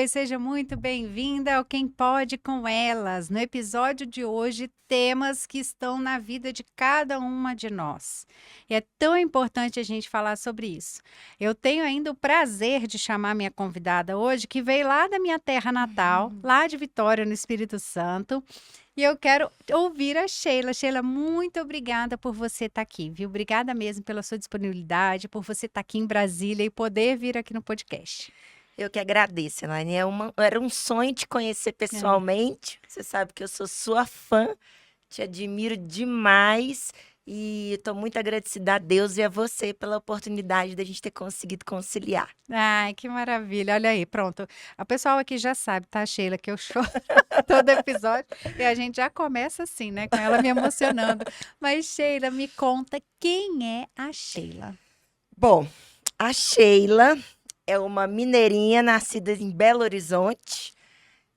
e seja muito bem-vinda ao Quem Pode com Elas. No episódio de hoje, temas que estão na vida de cada uma de nós. E é tão importante a gente falar sobre isso. Eu tenho ainda o prazer de chamar minha convidada hoje, que veio lá da minha terra natal, lá de Vitória, no Espírito Santo. E eu quero ouvir a Sheila. Sheila, muito obrigada por você estar aqui, viu? Obrigada mesmo pela sua disponibilidade, por você estar aqui em Brasília e poder vir aqui no podcast. Eu que agradeço, Elaine. Era um sonho te conhecer pessoalmente. Você sabe que eu sou sua fã, te admiro demais e estou muito agradecida a Deus e a você pela oportunidade da gente ter conseguido conciliar. Ai, que maravilha. Olha aí, pronto. A pessoa aqui já sabe, tá, Sheila, que eu choro todo episódio e a gente já começa assim, né, com ela me emocionando. Mas, Sheila, me conta quem é a Sheila? Bom, a Sheila é uma mineirinha nascida em Belo Horizonte.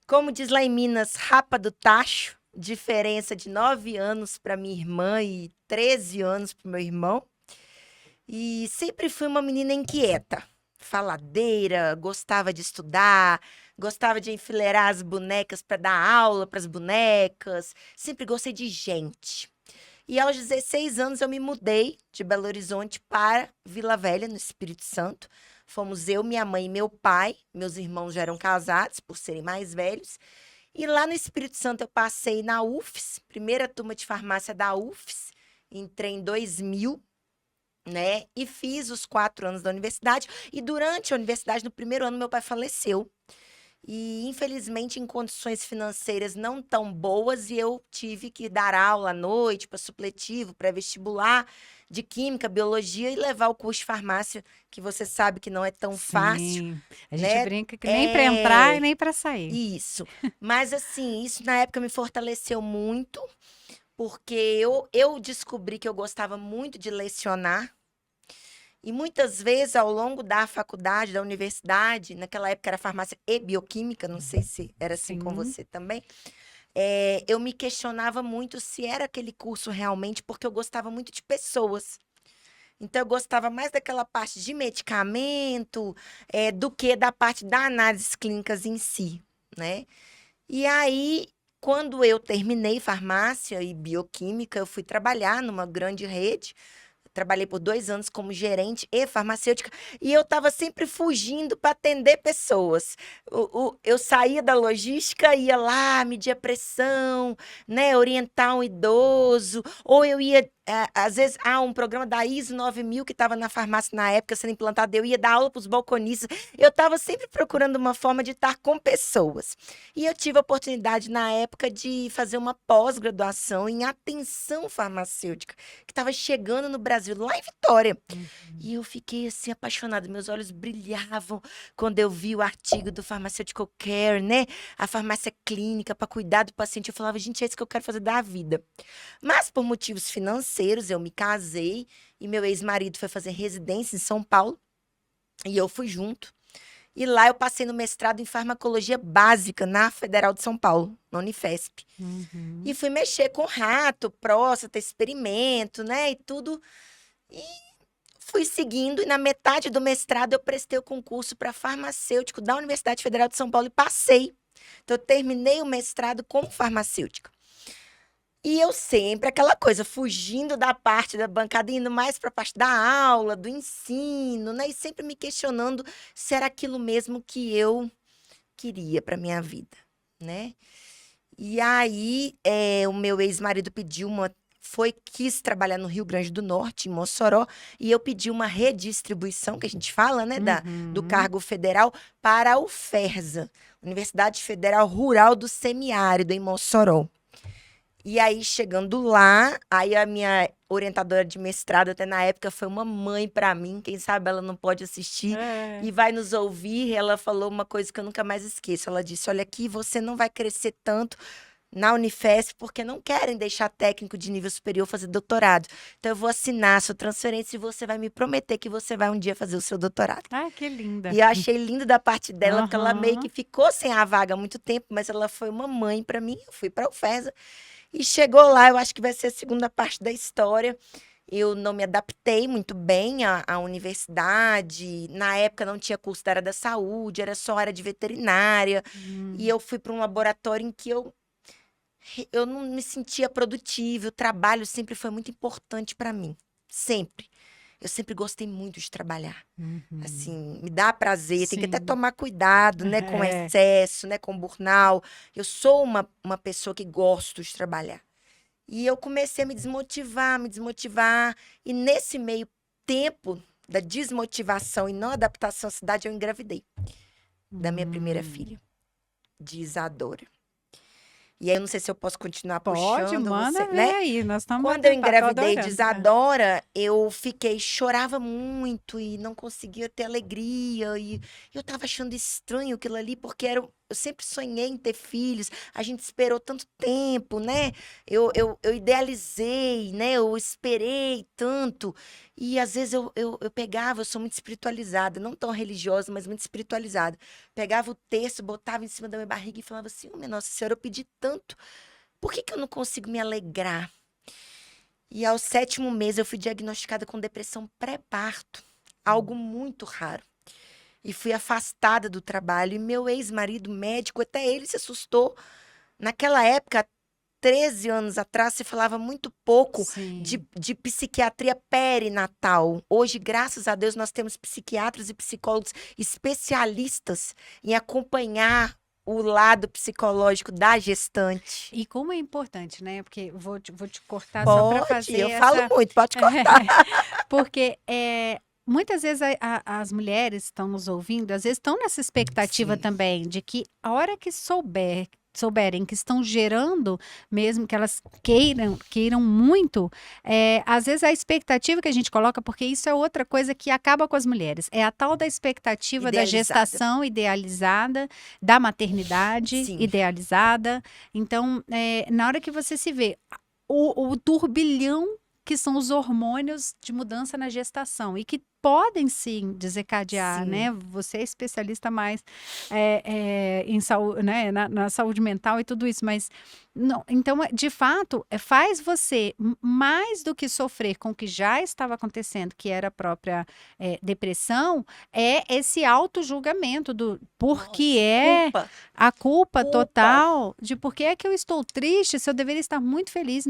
Como diz lá em Minas, Rapa do Tacho. Diferença de 9 anos para minha irmã e 13 anos para o meu irmão. E sempre fui uma menina inquieta, faladeira, gostava de estudar, gostava de enfileirar as bonecas para dar aula para as bonecas. Sempre gostei de gente. E aos 16 anos eu me mudei de Belo Horizonte para Vila Velha, no Espírito Santo. Fomos eu, minha mãe e meu pai. Meus irmãos já eram casados, por serem mais velhos. E lá no Espírito Santo eu passei na UFES, primeira turma de farmácia da UFES. Entrei em 2000, né? E fiz os 4 anos da universidade. E durante a universidade, no primeiro ano, meu pai faleceu. E, infelizmente, em condições financeiras não tão boas, e eu tive que dar aula à noite, para supletivo, pré-vestibular, de química, biologia, e levar o curso de farmácia, que você sabe que não é tão fácil, Sim, a gente né? brinca que nem para entrar e nem para sair. Isso. Mas, assim, isso na época me fortaleceu muito, porque eu descobri que eu gostava muito de lecionar. E muitas vezes, ao longo da faculdade, da universidade, naquela época era farmácia e bioquímica, não sei se era assim com Sim. você também, eu me questionava muito se era aquele curso realmente, porque eu gostava muito de pessoas. Então, eu gostava mais daquela parte de medicamento, do que da parte da análises clínicas em si, né? E aí, quando eu terminei farmácia e bioquímica, eu fui trabalhar numa grande rede. Trabalhei por 2 anos como gerente e farmacêutica e eu estava sempre fugindo para atender pessoas. Eu saía da logística, ia lá, medir a pressão, né, orientar um idoso, ou eu ia, às vezes, um programa da ISO 9000 que estava na farmácia na época sendo implantado, eu ia dar aula para os balconistas. Eu estava sempre procurando uma forma de estar com pessoas. E eu tive a oportunidade, na época, de fazer uma pós-graduação em atenção farmacêutica, que estava chegando no Brasil, lá em Vitória. E eu fiquei assim apaixonada, meus olhos brilhavam quando eu vi o artigo do Pharmaceutical Care, né? A farmácia clínica para cuidar do paciente. Eu falava, gente, é isso que eu quero fazer da vida. Mas por motivos financeiros, eu me casei e meu ex-marido foi fazer residência em São Paulo e eu fui junto. E lá eu passei no mestrado em farmacologia básica na Federal de São Paulo, na Unifesp. E fui mexer com rato, próstata, experimento, né? E tudo. E fui seguindo. E na metade do mestrado eu prestei o concurso para farmacêutico da Universidade Federal de São Paulo e passei. Então eu terminei o mestrado como farmacêutica. E eu sempre, aquela coisa, fugindo da parte da bancada, indo mais para a parte da aula, do ensino, né? E sempre me questionando se era aquilo mesmo que eu queria para minha vida, né? E aí, o meu ex-marido quis trabalhar no Rio Grande do Norte, em Mossoró, e eu pedi uma redistribuição, que a gente fala, né, do cargo federal, para a UFERSA, Universidade Federal Rural do Semiárido, em Mossoró. E aí, chegando lá, aí a minha orientadora de mestrado, até na época, foi uma mãe para mim. Quem sabe ela não pode assistir e vai nos ouvir. Ela falou uma coisa que eu nunca mais esqueço. Ela disse, olha aqui, você não vai crescer tanto na Unifesp, porque não querem deixar técnico de nível superior fazer doutorado. Então, eu vou assinar a sua transferência e você vai me prometer que você vai um dia fazer o seu doutorado. Ai, que linda. E eu achei lindo da parte dela, porque ela meio que ficou sem a vaga há muito tempo, mas ela foi uma mãe para mim. Eu fui para a UFESA. E chegou lá, eu acho que vai ser a segunda parte da história. Eu não me adaptei muito bem à universidade. Na época não tinha curso da área da saúde, era só área de veterinária. E eu fui para um laboratório em que eu não me sentia produtiva. O trabalho sempre foi muito importante para mim. Sempre. Eu sempre gostei muito de trabalhar. Assim, me dá prazer, tem que até Sim. tomar cuidado, né, com É. excesso, né, com burnout. Eu sou uma pessoa que gosto de trabalhar. E eu comecei a me desmotivar. E nesse meio tempo da desmotivação e não adaptação à cidade, eu engravidei da minha primeira Hum. filha, de Isadora. E aí eu não sei se eu posso continuar Pode, puxando você, manda ver né? aí. Nós estamos Quando eu batendo papo, tô engravidei de adorando. Isadora, eu chorava muito e não conseguia ter alegria. E eu tava achando estranho aquilo ali, porque eu sempre sonhei em ter filhos. A gente esperou tanto tempo, né? Eu idealizei, né? Eu esperei tanto. E às vezes eu pegava, eu sou muito espiritualizada, não tão religiosa, mas muito espiritualizada. Pegava o texto, botava em cima da minha barriga e falava assim: oh, minha Nossa Senhora, eu pedi tanto. Por que eu não consigo me alegrar? E ao 7º mês eu fui diagnosticada com depressão pré-parto, algo muito raro. E fui afastada do trabalho. E meu ex-marido médico, até ele se assustou. Naquela época, 13 anos atrás, se falava muito pouco Sim. de psiquiatria perinatal. Hoje, graças a Deus, nós temos psiquiatras e psicólogos especialistas em acompanhar o lado psicológico da gestante. E como é importante, né? Porque vou te cortar só para Pode, fazer eu falo essa. muito, pode cortar. Porque muitas vezes as mulheres estão nos ouvindo, às vezes estão nessa expectativa Sim. também de que a hora que souberem que estão gerando, mesmo que elas queiram muito, às vezes a expectativa que a gente coloca, porque isso é outra coisa que acaba com as mulheres, é a tal da expectativa da Idealizada. gestação idealizada, da maternidade Sim. idealizada. Então, na hora que você se vê o turbilhão que são os hormônios de mudança na gestação e que podem sim desencadear, Sim. né? Você é especialista mais em saúde, né? Na saúde mental e tudo isso, mas não, então, de fato, faz você mais do que sofrer com o que já estava acontecendo, que era a própria depressão, é esse auto-julgamento do porque Nossa, culpa. a culpa Culpa. total de por que é que eu estou triste se eu deveria estar muito feliz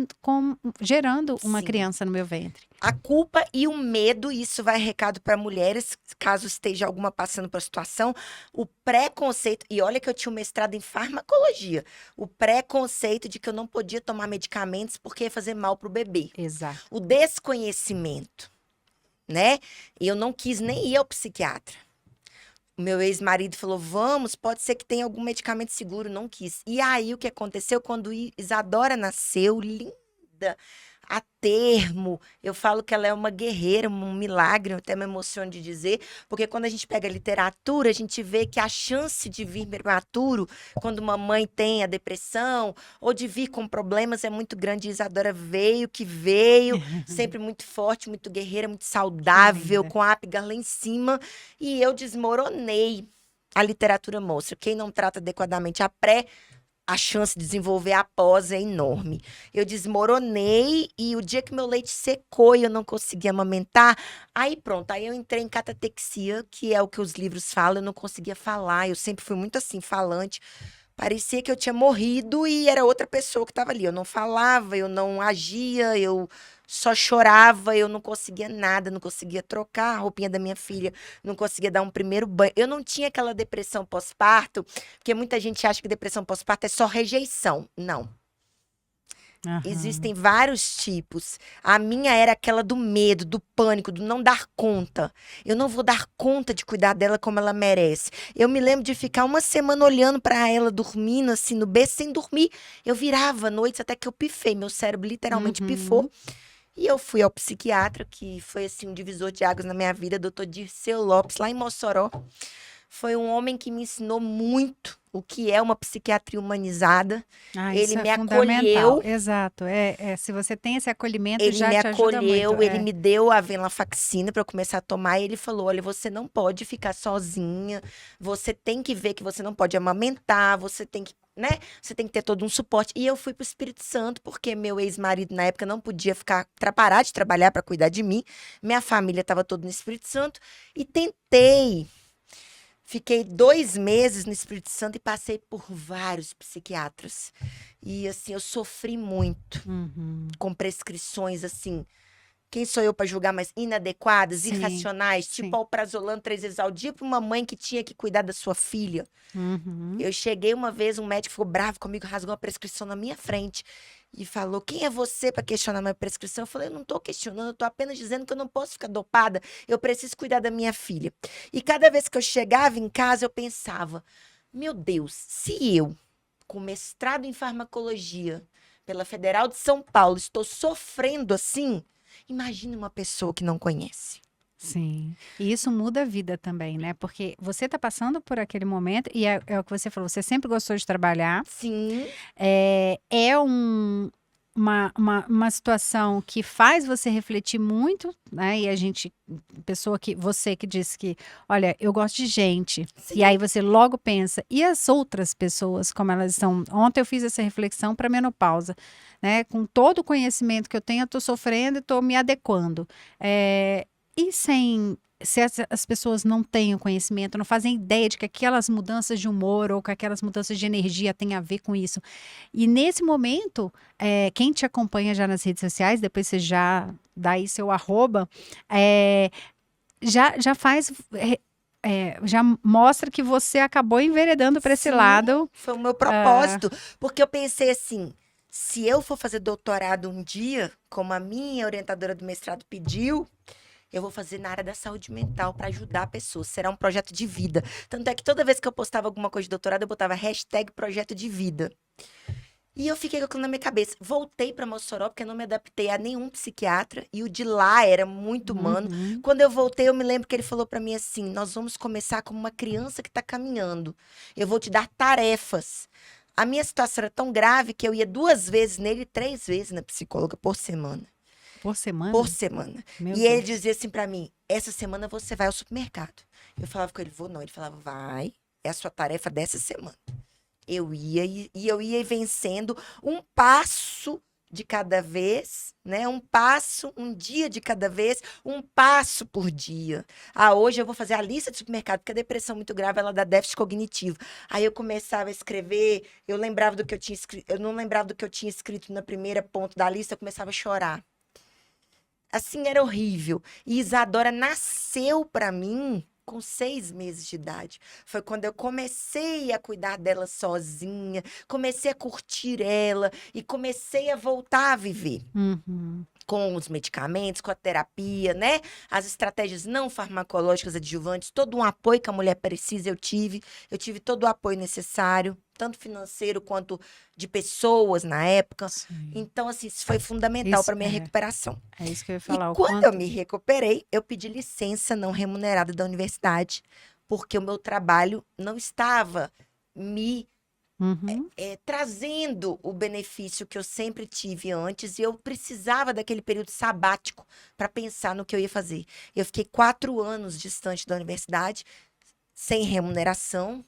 gerando uma Sim. criança no meu ventre. A culpa e o medo, isso vai recado para mulheres, caso esteja alguma passando por situação, o preconceito, e olha que eu tinha um mestrado em farmacologia, o preconceito de que eu não podia tomar medicamentos porque ia fazer mal pro bebê. Exato. O desconhecimento, né? E eu não quis nem ir ao psiquiatra. O meu ex-marido falou: vamos, pode ser que tenha algum medicamento seguro, não quis. E aí o que aconteceu quando Isadora nasceu, linda, a termo, eu falo que ela é uma guerreira, um milagre, eu até me emociono de dizer, porque quando a gente pega a literatura, a gente vê que a chance de vir prematuro, quando uma mãe tem a depressão, ou de vir com problemas, é muito grande. E Isadora veio, que veio, sempre muito forte, muito guerreira, muito saudável, Linda. com a Apgar lá em cima, e eu desmoronei. A literatura mostra, quem não trata adequadamente a pré, a chance de desenvolver a pós é enorme. Eu desmoronei e o dia que meu leite secou e eu não conseguia amamentar, aí pronto, aí eu entrei em catatexia, que é o que os livros falam, eu não conseguia falar, eu sempre fui muito assim, falante. Parecia que eu tinha morrido e era outra pessoa que estava ali. Eu não falava, eu não agia, eu só chorava, eu não conseguia nada, não conseguia trocar a roupinha da minha filha, não conseguia dar um primeiro banho. Eu não tinha aquela depressão pós-parto, porque muita gente acha que depressão pós-parto é só rejeição. Não. Aham. Existem vários tipos. A minha era aquela do medo, do pânico, do não dar conta. Eu não vou dar conta de cuidar dela como ela merece. Eu me lembro de ficar uma semana olhando para ela dormindo assim no berço sem dormir. Eu virava noites até que eu pifei, meu cérebro literalmente pifou. E eu fui ao psiquiatra, que foi assim um divisor de águas na minha vida, doutor Dirceu Lopes, lá em Mossoró. Foi um homem que me ensinou muito o que é uma psiquiatria humanizada. Ah, Ele isso é me fundamental. acolheu. Exato. Se você tem esse acolhimento, Ele já me te ajuda muito. acolheu, ele me deu a venlafaxina para eu começar a tomar. E ele falou: olha, você não pode ficar sozinha. Você tem que ver que você não pode amamentar. Você tem que, né? Você tem que ter todo um suporte. E eu fui pro Espírito Santo, porque meu ex-marido, na época, não podia parar de trabalhar para cuidar de mim. Minha família estava toda no Espírito Santo. E tentei. Fiquei 2 meses no Espírito Santo e passei por vários psiquiatras. E, assim, eu sofri muito Uhum. com prescrições, assim. Quem sou eu para julgar, mas inadequadas, Sim, irracionais, sim. tipo alprazolam 3 vezes ao dia para uma mãe que tinha que cuidar da sua filha. Uhum. Eu cheguei uma vez, um médico ficou bravo comigo, rasgou a prescrição na minha frente e falou: quem é você para questionar minha prescrição? Eu falei: eu não estou questionando, eu estou apenas dizendo que eu não posso ficar dopada, eu preciso cuidar da minha filha. E cada vez que eu chegava em casa, eu pensava: meu Deus, se eu, com mestrado em farmacologia pela Federal de São Paulo, estou sofrendo assim, imagine uma pessoa que não conhece. Sim. E isso muda a vida também, né? Porque você está passando por aquele momento, e é o que você falou, você sempre gostou de trabalhar. Sim, Uma situação que faz você refletir muito, né? E a gente, você que disse que, olha, eu gosto de gente. E sim, aí você logo pensa, e as outras pessoas, como elas estão? Ontem eu fiz essa reflexão para menopausa, né? Com todo o conhecimento que eu tenho, eu estou sofrendo e estou me adequando. E se as pessoas não têm o conhecimento, não fazem ideia de que aquelas mudanças de humor ou que aquelas mudanças de energia têm a ver com isso. E nesse momento, quem te acompanha já nas redes sociais, depois você já dá aí seu arroba, já faz. Já mostra que você acabou enveredando para esse sim, lado. foi o meu ah, propósito. Porque eu pensei assim, se eu for fazer doutorado um dia, como a minha orientadora do mestrado pediu, eu vou fazer na área da saúde mental para ajudar pessoas. Será um projeto de vida. Tanto é que toda vez que eu postava alguma coisa de doutorado, eu botava hashtag projeto de vida. E eu fiquei com aquilo na minha cabeça. Voltei para Mossoró porque eu não me adaptei a nenhum psiquiatra e o de lá era muito humano. uhum, Quando eu voltei, eu me lembro que ele falou para mim assim: "Nós vamos começar como uma criança que está caminhando. Eu vou te dar tarefas." A minha situação era tão grave que eu ia 2 vezes nele, 3 vezes na psicóloga por semana. por Por semana? semana. Meu E ele Deus. dizia assim para mim: "Essa semana você vai ao supermercado." Eu falava com ele: "Vou não." Ele falava: "Vai. É a sua tarefa dessa semana." Eu ia e eu ia vencendo um passo de cada vez, né? Um passo, um dia de cada vez, um passo por dia. Ah, hoje eu vou fazer a lista de supermercado, porque a depressão muito grave, ela dá déficit cognitivo. Aí eu começava a escrever, eu lembrava do que eu tinha escrito, eu não lembrava do que eu tinha escrito na primeira ponto da lista, eu começava a chorar. Assim, era horrível. E Isadora nasceu para mim com 6 meses de idade. Foi quando eu comecei a cuidar dela sozinha, comecei a curtir ela e comecei a voltar a viver Uhum. com os medicamentos, com a terapia, né? As estratégias não farmacológicas adjuvantes, todo um apoio que a mulher precisa, eu tive. Eu tive todo o apoio necessário, tanto financeiro quanto de pessoas na época. Sim. Então, assim, isso foi fundamental Isso para minha recuperação. é isso que eu ia E falar, o quando eu quanto. me recuperei, eu pedi licença não remunerada da universidade, porque o meu trabalho não estava me Uhum. trazendo o benefício que eu sempre tive antes, e eu precisava daquele período sabático para pensar no que eu ia fazer. Eu fiquei 4 anos distante da universidade, sem remuneração,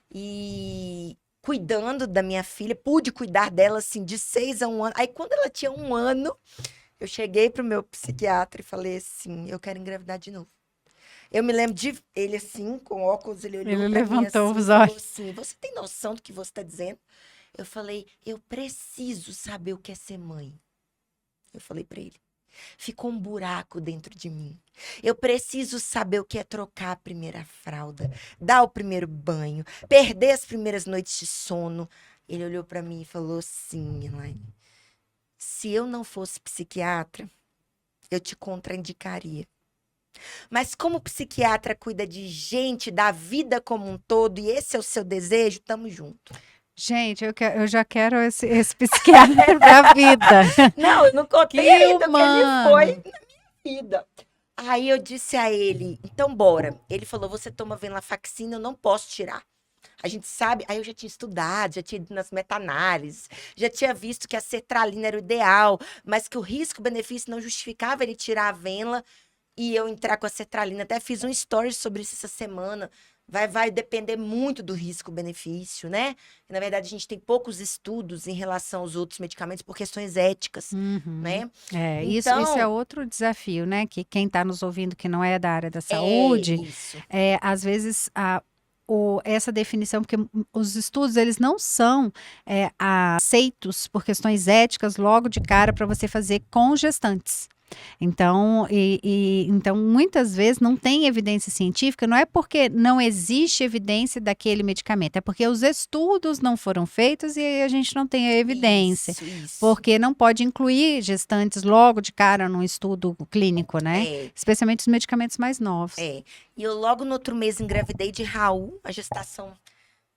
e cuidando da minha filha, pude cuidar dela assim de 6 a 1 ano. Aí, quando ela tinha 1 ano, eu cheguei pro meu psiquiatra e falei assim: eu quero engravidar de novo. Eu me lembro de ele assim, com óculos, ele olhou Ele para mim levantou assim e os falou olhos. assim: você tem noção do que você está dizendo? Eu falei: eu preciso saber o que é ser mãe. Eu falei para ele. Ficou um buraco dentro de mim. Eu preciso saber o que é trocar a primeira fralda, dar o primeiro banho, perder as primeiras noites de sono. Ele olhou para mim e falou assim: Elaine, se eu não fosse psiquiatra, eu te contraindicaria. Mas como psiquiatra cuida de gente, da vida como um todo, e esse é o seu desejo, tamo junto. Gente, eu já quero esse psiquiatra pra vida. Não, eu não contei Que ainda o que ele foi humano. na vida. Aí eu disse a ele, então bora. Ele falou, você toma venlafaxina, eu não posso tirar. A gente sabe, aí eu já tinha estudado, já tinha ido nas meta-análises, já tinha visto que a sertralina era o ideal, mas que o risco-benefício não justificava ele tirar a venla e eu entrar com a sertralina. Até fiz um story sobre isso essa semana. Vai depender muito do risco-benefício, né? Na verdade, a gente tem poucos estudos em relação aos outros medicamentos por questões éticas, Uhum. né? Isso é Então, outro desafio, né? Que quem está nos ouvindo que não é da área da é saúde, isso. às vezes essa definição, porque os estudos eles não são aceitos por questões éticas logo de cara para você fazer com gestantes. Então, então, muitas vezes não tem evidência científica, não é porque não existe evidência daquele medicamento, é porque os estudos não foram feitos e aí a gente não tem a evidência. Isso. Porque não pode incluir gestantes logo de cara num estudo clínico, né? É, Especialmente os medicamentos mais novos. é. E eu logo no outro mês engravidei de Raul, a gestação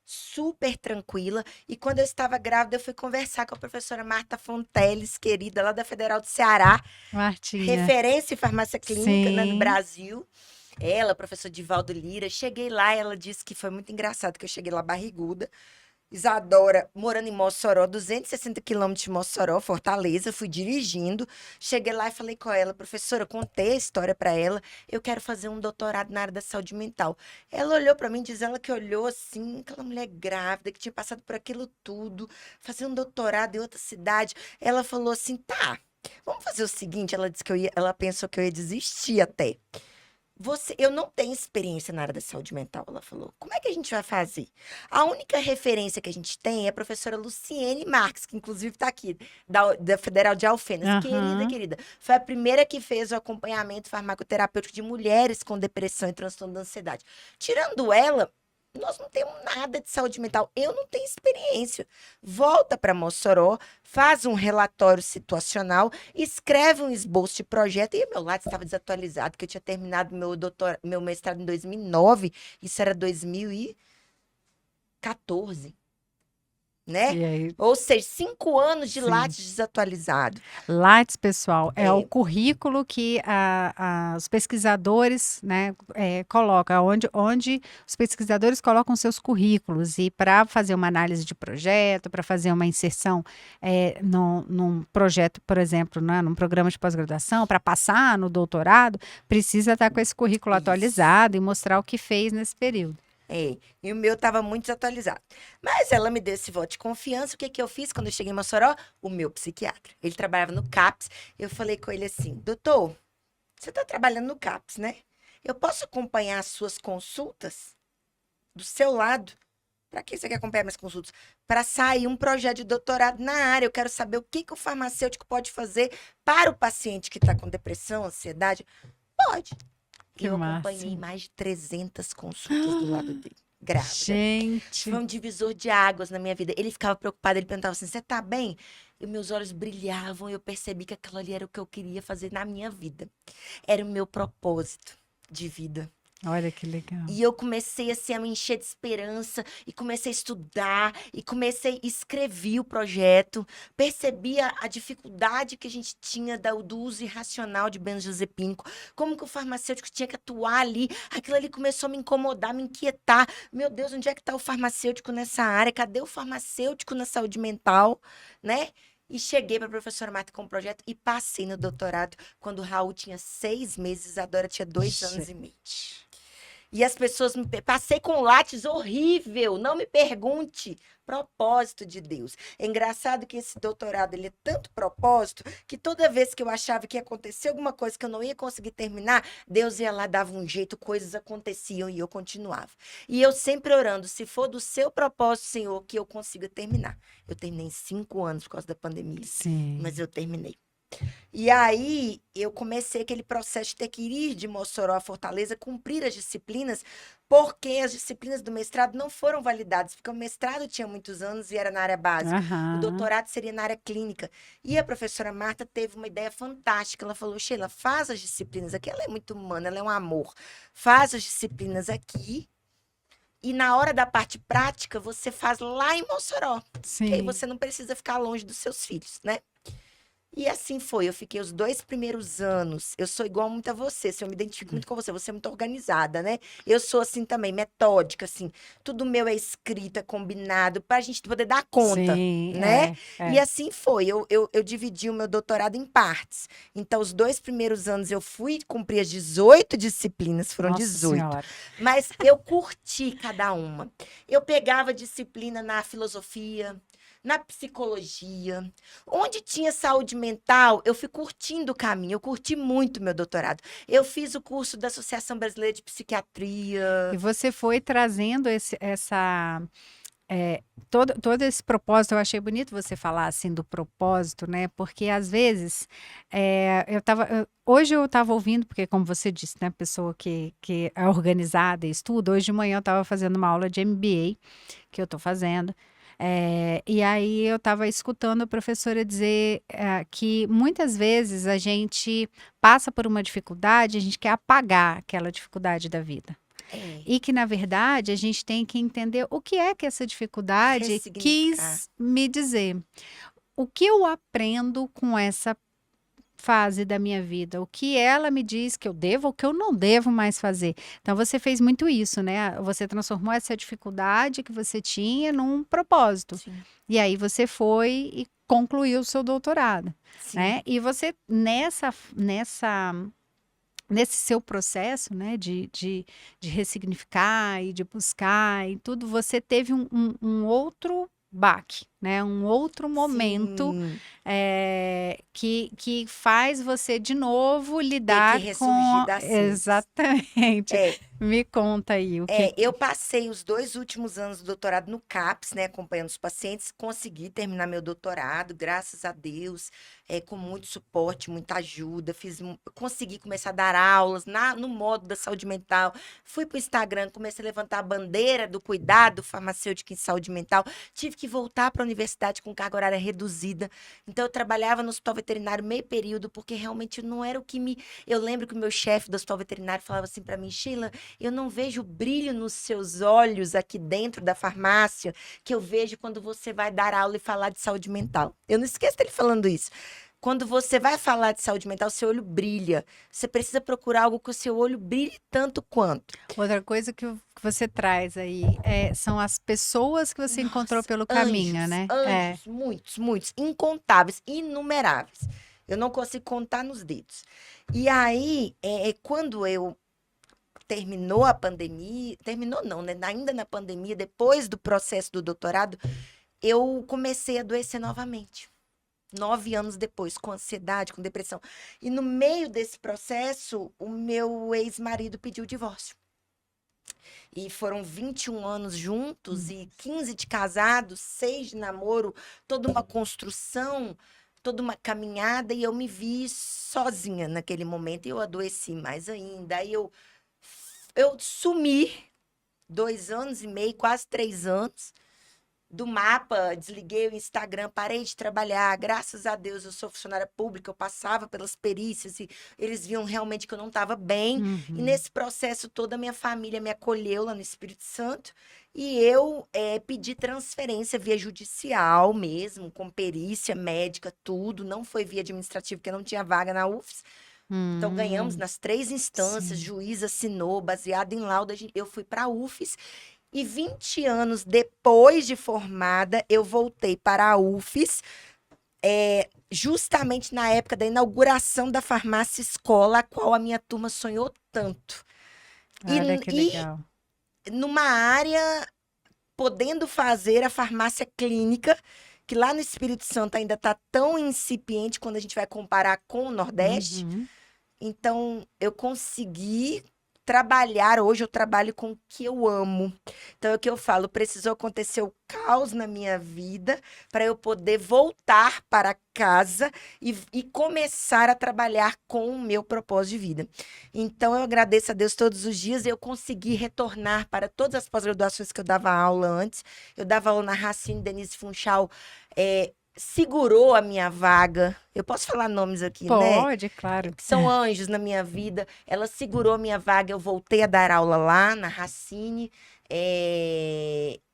super tranquila. E quando eu estava grávida, eu fui conversar com a professora Marta Fonteles, querida, lá da Federal do Ceará, Martinha. referência em farmácia clínica, né, no Sim. Brasil. Ela, professor Divaldo Lira, cheguei lá, ela disse que foi muito engraçado, que eu cheguei lá barriguda. Isadora, morando em Mossoró, 260 quilômetros de Mossoró, Fortaleza, fui dirigindo. Cheguei lá e falei com ela, professora, contei a história para ela. Eu quero fazer um doutorado na área da saúde mental. Ela olhou para mim, diz ela que olhou assim, aquela mulher grávida, que tinha passado por aquilo tudo, fazer um doutorado em outra cidade. Ela falou assim: tá, vamos fazer o seguinte. Ela disse que ela pensou que eu ia desistir até. Eu não tenho experiência na área da saúde mental, ela falou. Como é que a gente vai fazer? A única referência que a gente tem é a professora Luciene Marques, que inclusive está aqui, da Federal de Alfenas. Querida, Aham. querida. Foi a primeira que fez o acompanhamento farmacoterapêutico de mulheres com depressão e transtorno da ansiedade. Tirando ela, nós não temos nada de saúde mental. Eu não tenho experiência. Volta para Mossoró, faz um relatório situacional, escreve um esboço de projeto. E meu lado estava desatualizado, porque eu tinha terminado meu mestrado em 2009, isso era 2014, né? E aí, Ou seja, 5 anos de sim. Lattes desatualizado. Lattes, pessoal, é o É, currículo que os pesquisadores, né, colocam, onde os pesquisadores colocam seus currículos e para fazer uma análise de projeto, para fazer uma inserção num projeto, por exemplo, né, num programa de pós-graduação, para passar no doutorado, precisa estar com esse currículo isso. atualizado e mostrar o que fez nesse período. É, e o meu estava muito desatualizado. Mas ela me deu esse voto de confiança. O que que eu fiz quando eu cheguei em Mossoró? O meu psiquiatra. Ele trabalhava no CAPS. Eu falei com ele assim: doutor, você está trabalhando no CAPS, né? Eu posso acompanhar as suas consultas do seu lado? Para que você quer acompanhar minhas consultas? Para sair um projeto de doutorado na área. Eu quero saber o que que o farmacêutico pode fazer para o paciente que está com depressão, ansiedade. Pode. Que Eu acompanhei máximo. mais de 300 consultas do lado dele, grávida. Foi Gente, um divisor de águas na minha vida. Ele ficava preocupado, ele perguntava assim: você tá bem? E meus olhos brilhavam e eu percebi que aquilo ali era o que eu queria fazer na minha vida. Era o meu propósito de vida. olha que legal. E eu comecei assim a me encher de esperança e comecei a estudar e comecei a escrever o projeto. Percebi a dificuldade que a gente tinha do uso irracional de benzodiazepínico, como que o farmacêutico tinha que atuar ali. Aquilo ali começou a me incomodar, me inquietar. Meu Deus, onde é que está o farmacêutico nessa área? Cadê o farmacêutico na saúde mental, né? E cheguei para a professora Marta com o projeto e passei no doutorado quando o Raul tinha 6 meses, a Dora tinha 2 anos e meio. Gente. E as pessoas passei com látis horrível, não me pergunte. Propósito de Deus. É engraçado que esse doutorado ele é tanto propósito que toda vez que eu achava que ia acontecer alguma coisa que eu não ia conseguir terminar, Deus ia lá, dava um jeito, coisas aconteciam e eu continuava. E eu sempre orando, se for do seu propósito, Senhor, que eu consiga terminar. Eu terminei em 5 anos por causa da pandemia, Sim. mas eu terminei. E aí eu comecei aquele processo de ter que ir de Mossoró a Fortaleza, cumprir as disciplinas, porque as disciplinas do mestrado não foram validadas, porque o mestrado tinha muitos anos e era na área básica, o Aham. doutorado seria na área clínica. E a professora Marta teve uma ideia fantástica, ela falou: Sheila, faz as disciplinas aqui, ela é muito humana, ela é um amor, faz as disciplinas aqui, e na hora da parte prática, você faz lá em Mossoró, que aí Sim. você não precisa ficar longe dos seus filhos, né? E assim foi, eu fiquei os 2 primeiros anos, eu sou igual muito a você, assim, eu me identifico muito com você é muito organizada, né? Eu sou assim também, metódica, assim, tudo meu é escrito, é combinado, pra gente poder dar conta, Sim, né? E é. assim foi, eu dividi o meu doutorado em partes. Então, os 2 primeiros anos eu fui cumprir as 18 disciplinas, foram Nossa 18, Senhora. mas eu curti cada uma. Eu pegava disciplina na filosofia, na psicologia, onde tinha saúde mental, eu fui curtindo o caminho, eu curti muito meu doutorado. Eu fiz o curso da Associação Brasileira de E Psiquiatria. você foi trazendo é, todo esse propósito, eu achei bonito você falar assim do propósito, né? Porque às vezes hoje eu estava ouvindo, porque como você disse, né, pessoa que é organizada e estuda, hoje de manhã eu estava fazendo uma aula de MBA que eu estou fazendo. E aí eu estava escutando a professora dizer que muitas vezes a gente passa por uma dificuldade, a gente quer apagar aquela dificuldade da vida. É, E que, na verdade, a gente tem que entender o que é que essa dificuldade ressignificar. quis me dizer. O que eu aprendo com essa fase da minha vida? O que ela me diz que eu devo ou que eu não devo mais fazer? Então, você fez muito isso, né? Você transformou essa dificuldade que você tinha num propósito. Sim, E aí você foi e concluiu o seu doutorado, sim. né? E você, nesse seu processo, né, de ressignificar e de buscar e tudo, você teve um outro baque, né, um outro momento Sim, que faz você de novo ter que lidar ressurgir com. das cinzas. Exatamente. É, Me conta aí o que. eu passei os 2 últimos anos do doutorado no CAPS, né, acompanhando os pacientes, consegui terminar meu doutorado, graças a Deus, com muito suporte, muita ajuda, consegui começar a dar aulas no modo da saúde mental, fui para o Instagram, comecei a levantar a bandeira do cuidado farmacêutico em saúde mental, tive que voltar para a universidade com carga horária reduzida, então eu trabalhava no hospital veterinário meio período, porque realmente não era o que me... Eu lembro que o meu chefe do hospital veterinário falava assim para mim, Sheila, eu não vejo brilho nos seus olhos aqui dentro da farmácia que eu vejo quando você vai dar aula e falar de saúde mental. Eu não esqueço dele falando isso. Quando você vai falar de saúde mental, seu olho brilha. Você precisa procurar algo que o seu olho brilhe tanto quanto. Outra coisa que você traz aí são as pessoas que você encontrou Nossa, pelo caminho, anjos, né? anjos, muitos, muitos, incontáveis, inumeráveis. Eu não consigo contar nos dedos. E aí, quando eu terminou a pandemia, terminou não, né? Ainda na pandemia, depois do processo do doutorado, eu comecei a adoecer novamente. 9 anos depois, com ansiedade, com depressão. E no meio desse processo, o meu ex-marido pediu o divórcio. E foram 21 anos juntos Hum. e 15 de casados, 6 de namoro, toda uma construção, toda uma caminhada, e eu me vi sozinha naquele momento. E eu adoeci mais ainda. Aí eu sumi 2 anos e meio, quase 3 anos, do mapa, desliguei o Instagram, parei de trabalhar. Graças a Deus, eu sou funcionária pública, eu passava pelas perícias e eles viam realmente que eu não estava bem. E Uhum. nesse processo, toda a minha família me acolheu lá no Espírito Santo. E eu pedi transferência via judicial mesmo, com perícia médica, tudo. Não foi via administrativa, porque não tinha vaga na UFS. Então, ganhamos Hum, nas 3 instâncias, sim. juiz assinou, baseado em lauda, eu fui para a UFES. E 20 anos depois de formada, eu voltei para a UFES, justamente na época da inauguração da farmácia escola, a qual a minha turma sonhou tanto. E, Olha que e legal. numa área, podendo fazer a farmácia clínica, que lá no Espírito Santo ainda está tão incipiente quando a gente vai comparar com o Nordeste. Uhum. Então, eu consegui trabalhar. Hoje eu trabalho com o que eu amo. Então, é o que eu falo: precisou acontecer o caos na minha vida para eu poder voltar para casa e começar a trabalhar com o meu propósito de vida. Então, eu agradeço a Deus todos os dias. Eu consegui retornar para todas as pós-graduações que eu dava aula antes. Eu dava aula na Racine Denise Funchal. segurou a minha vaga. Eu posso falar nomes aqui, né? Pode, claro. Que são anjos na minha vida. Ela segurou a minha vaga. Eu voltei a dar aula lá na Racine.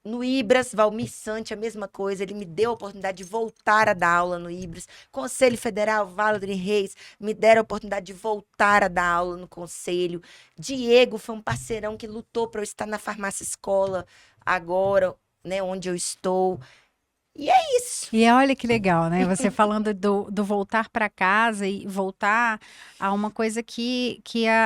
No Ibras, Valmir Sante, a mesma coisa. Ele me deu a oportunidade de voltar a dar aula no Ibras. Conselho Federal, Valerie Reis, me deram a oportunidade de voltar a dar aula no conselho. Diego foi um parceirão que lutou para eu estar na farmácia escola agora, né, onde eu estou. E é isso. E olha que legal, né? Você falando do voltar para casa e voltar a uma coisa que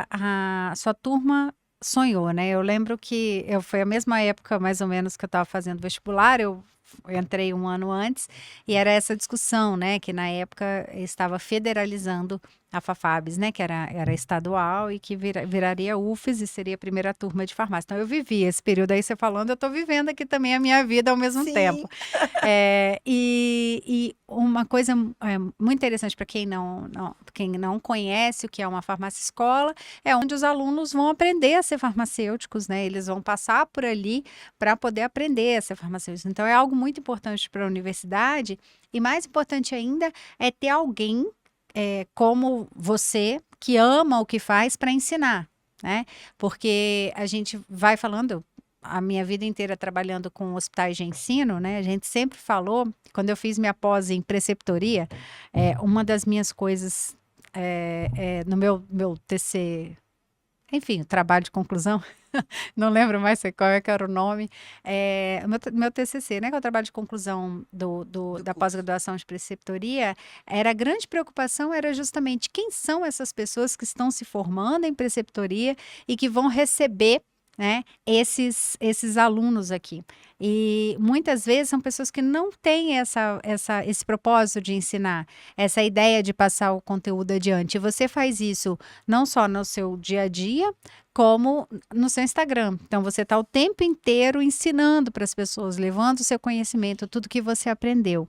a sua turma sonhou, né? Eu lembro que foi a mesma época, mais ou menos, que eu estava fazendo vestibular, eu entrei um ano antes, e era essa discussão, né? Que na época estava federalizando a Fafabs, né? Que era estadual e que viraria UFES e seria a primeira turma de farmácia. Então eu vivi esse período aí, você falando, eu estou vivendo aqui também a minha vida ao mesmo Sim. tempo. E uma coisa muito interessante para quem não conhece o que é uma farmácia escola, é onde os alunos vão aprender a ser farmacêuticos, né? Eles vão passar por ali para poder aprender a ser farmacêuticos. Então, é algo muito importante para a universidade, e mais importante ainda é ter alguém como você, que ama o que faz, para ensinar, né? Porque a gente vai falando, a minha vida inteira trabalhando com hospitais de ensino, né? A gente sempre falou, quando eu fiz minha pós em preceptoria, uma das minhas coisas no meu TC, enfim, trabalho de conclusão, não lembro mais qual é que era o nome, o meu TCC, né, que é o trabalho de conclusão Do da curso. pós-graduação de preceptoria, a grande preocupação era justamente quem são essas pessoas que estão se formando em preceptoria e que vão receber, né, esses alunos aqui. E muitas vezes são pessoas que não têm esse propósito de ensinar, essa ideia de passar o conteúdo adiante. E você faz isso não só no seu dia a dia, como no seu Instagram. Então, você está o tempo inteiro ensinando para as pessoas, levando o seu conhecimento, tudo que você aprendeu.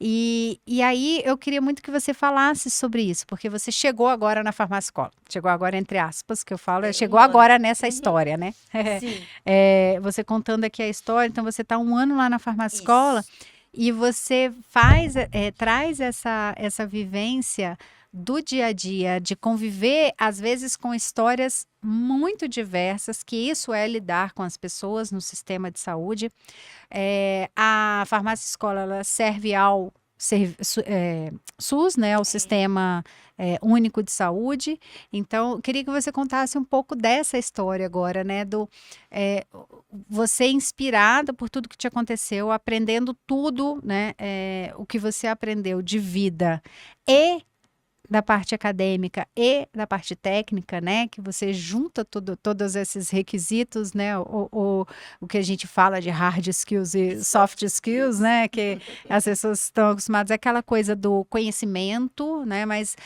E aí, eu queria muito que você falasse sobre isso, porque você chegou agora na farmácia escola. Chegou agora, entre aspas, que eu falo, chegou Um ano. agora nessa história, né? Sim. Você contando aqui a história, então você está um ano lá na farmácia escola, Isso. e você traz essa vivência do dia a dia, de conviver, às vezes, com histórias muito diversas, que isso é lidar com as pessoas no sistema de saúde. A farmácia escola, ela serve ao SUS, né, ao Sistema Único de Saúde. Então, eu queria que você contasse um pouco dessa história agora, né, você inspirada por tudo que te aconteceu, aprendendo tudo, né, o que você aprendeu de vida e da parte acadêmica e da parte técnica, né, que você junta todos esses requisitos, né, o que a gente fala de hard skills e soft skills, né, que as pessoas estão acostumadas, é aquela coisa do conhecimento, né, mas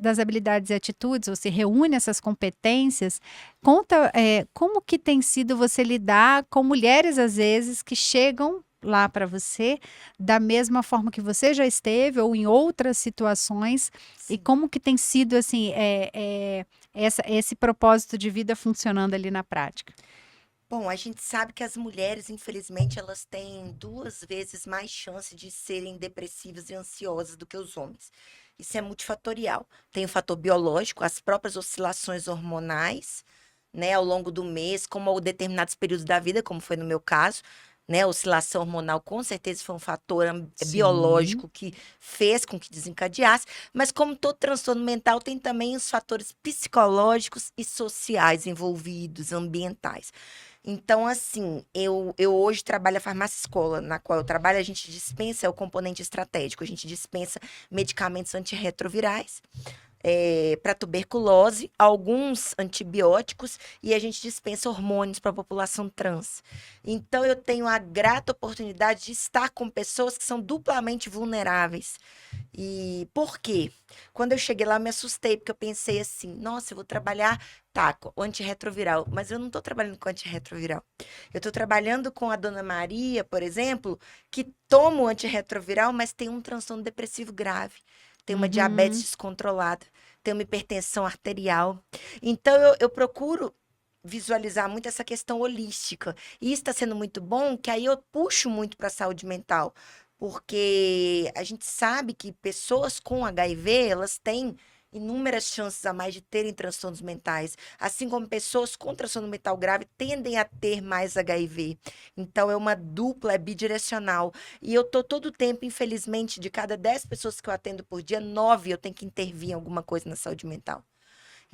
das habilidades e atitudes, você reúne essas competências. Conta como que tem sido você lidar com mulheres, às vezes, que chegam lá para você, da mesma forma que você já esteve, ou em outras situações, e Sim. como que tem sido, assim, esse propósito de vida funcionando ali na prática? Bom, a gente sabe que as mulheres, infelizmente, elas têm 2 vezes mais chance de serem depressivas e ansiosas do que os homens. Isso é multifatorial. Tem o fator biológico, as próprias oscilações hormonais, né, ao longo do mês, como a determinados períodos da vida, como foi no meu caso, né, a oscilação hormonal com certeza foi um fator Sim. biológico que fez com que desencadeasse, mas como todo transtorno mental, tem também os fatores psicológicos e sociais envolvidos, ambientais. Então, assim, eu hoje trabalho a farmácia escola, na qual eu trabalho, a gente dispensa, é o componente estratégico, a gente dispensa medicamentos antirretrovirais, para tuberculose, alguns antibióticos e a gente dispensa hormônios para a população trans. Então, eu tenho a grata oportunidade de estar com pessoas que são duplamente vulneráveis. E por quê? Quando eu cheguei lá, eu me assustei, porque eu pensei assim: nossa, eu vou trabalhar, tá, com antirretroviral, mas eu não estou trabalhando com antirretroviral. Eu estou trabalhando com a dona Maria, por exemplo, que toma o antirretroviral, mas tem um transtorno depressivo grave, tem uma diabetes Uhum. descontrolada, tem uma hipertensão arterial. Então, eu procuro visualizar muito essa questão holística. E isso está sendo muito bom, que aí eu puxo muito para a saúde mental. porque a gente sabe que pessoas com HIV, elas têm inúmeras chances a mais de terem transtornos mentais, assim como pessoas com transtorno mental grave tendem a ter mais HIV. Então é uma dupla, é bidirecional. E eu tô todo o tempo, infelizmente, de cada 10 pessoas que eu atendo por dia, 9 eu tenho que intervir em alguma coisa na saúde mental.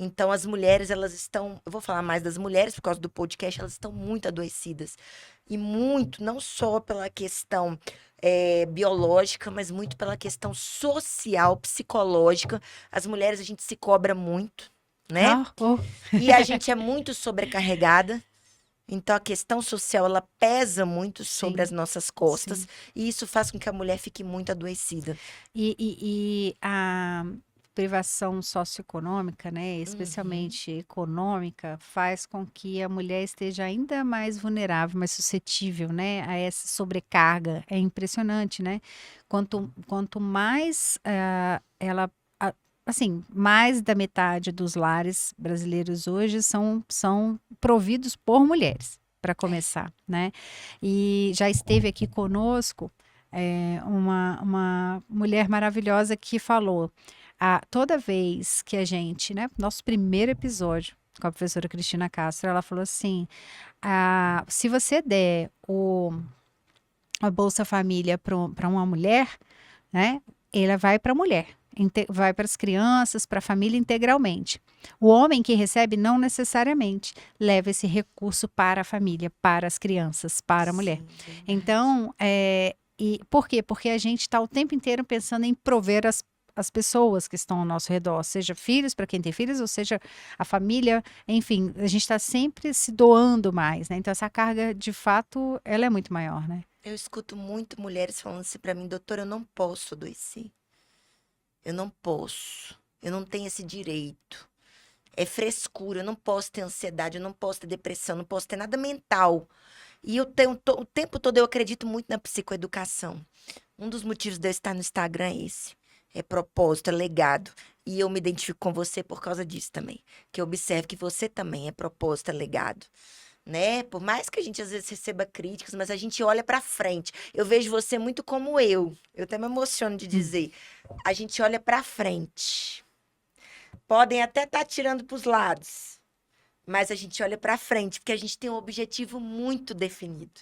Então, as mulheres, elas estão. Eu vou falar mais das mulheres por causa do podcast, elas estão muito adoecidas. E muito, não só pela questão biológica, mas muito pela questão social, psicológica. As mulheres, a gente se cobra muito, né? Ah, oh, E a gente é muito sobrecarregada. Então, a questão social, ela pesa muito sobre as sim, nossas costas. sim. E isso faz com que a mulher fique muito adoecida. E a privação socioeconômica, né, Uhum. especialmente econômica, faz com que a mulher esteja ainda mais vulnerável, mais suscetível, né, a essa sobrecarga. É impressionante, né? Quanto mais ela, assim, mais da metade dos lares brasileiros hoje são providos por mulheres, para começar, né? E já esteve aqui conosco uma mulher maravilhosa que falou, toda vez que a gente, né, nosso primeiro episódio com a professora Cristina Castro, ela falou assim, se você der a Bolsa Família para uma mulher, né, ela vai para a mulher, vai para as crianças, para a família integralmente. O homem que recebe não necessariamente leva esse recurso para a família, para as crianças, para a mulher. Sim, verdade. Então, e por quê? Porque a gente está o tempo inteiro pensando em prover as pessoas que estão ao nosso redor, seja filhos para quem tem filhos, ou seja a família, enfim, a gente está sempre se doando mais, né? Então essa carga, de fato, ela é muito maior, né? Eu escuto muito mulheres falando assim pra mim, doutora, eu não posso adoecer. Eu não posso. Eu não tenho esse direito. É frescura, eu não posso ter ansiedade, eu não posso ter depressão, eu não posso ter nada mental. E eu tenho, o tempo todo eu acredito muito na psicoeducação. Um dos motivos de eu estar no Instagram é esse. É propósito, é legado. E eu me identifico com você por causa disso também. Que eu observo que você também é propósito, é legado, né? Por mais que a gente às vezes receba críticas, mas a gente olha pra frente. Eu vejo você muito como eu. Eu até me emociono de Hum. dizer. A gente olha pra frente. Podem até estar tirando pros lados, mas a gente olha pra frente porque a gente tem um objetivo muito definido,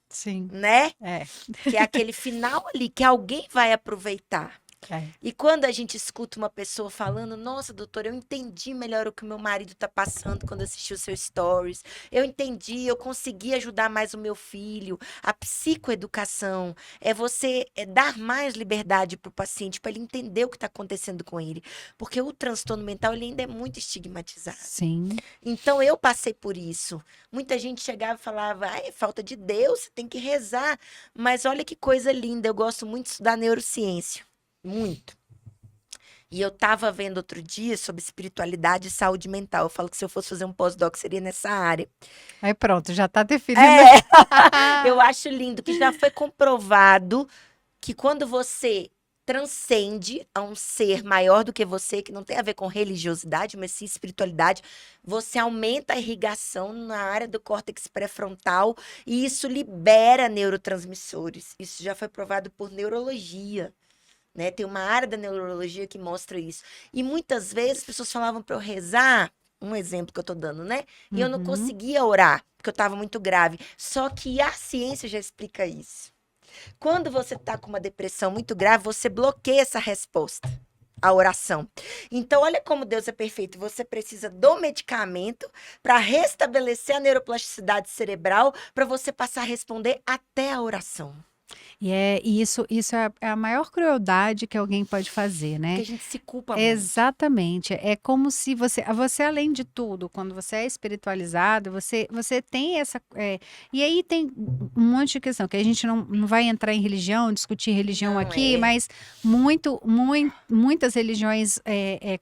Sim, né? é, Que é aquele final ali que alguém vai aproveitar. é. E quando a gente escuta uma pessoa falando, nossa, doutora, eu entendi melhor o que o meu marido está passando quando assisti os seus stories. Eu entendi, eu consegui ajudar mais o meu filho. A psicoeducação é você dar mais liberdade para o paciente, para ele entender o que está acontecendo com ele. Porque o transtorno mental ele ainda é muito estigmatizado. Sim, Então eu passei por isso. Muita gente chegava e falava, é falta de Deus, você tem que rezar. Mas olha que coisa linda, eu gosto muito de estudar neurociência. Muito. E eu tava vendo outro dia sobre espiritualidade e saúde mental. Eu falo que se eu fosse fazer um pós-doc seria nessa área. aí pronto, já está definindo. É, eu acho lindo que já foi comprovado que quando você transcende a um ser maior do que você, que não tem a ver com religiosidade, mas sim espiritualidade, você aumenta a irrigação na área do córtex pré-frontal e isso libera neurotransmissores. Isso já foi provado por neurologia. Né? Tem uma área da neurologia que mostra isso. E muitas vezes as pessoas falavam para eu rezar, um exemplo que eu tô dando, né? E eu não Uhum. conseguia orar, porque eu estava muito grave. Só que a ciência já explica isso. Quando você tá com uma depressão muito grave, você bloqueia essa resposta. A oração. Então, olha como Deus é perfeito. Você precisa do medicamento para restabelecer a neuroplasticidade cerebral para você passar a responder até a oração. E isso é a maior crueldade que alguém pode fazer, Porque né? a gente se culpa muito. Exatamente. É como se você além de tudo, quando você é espiritualizado, você tem essa. E aí tem um monte de questão, que a gente não vai entrar em religião, discutir religião Não aqui, é. mas muitas religiões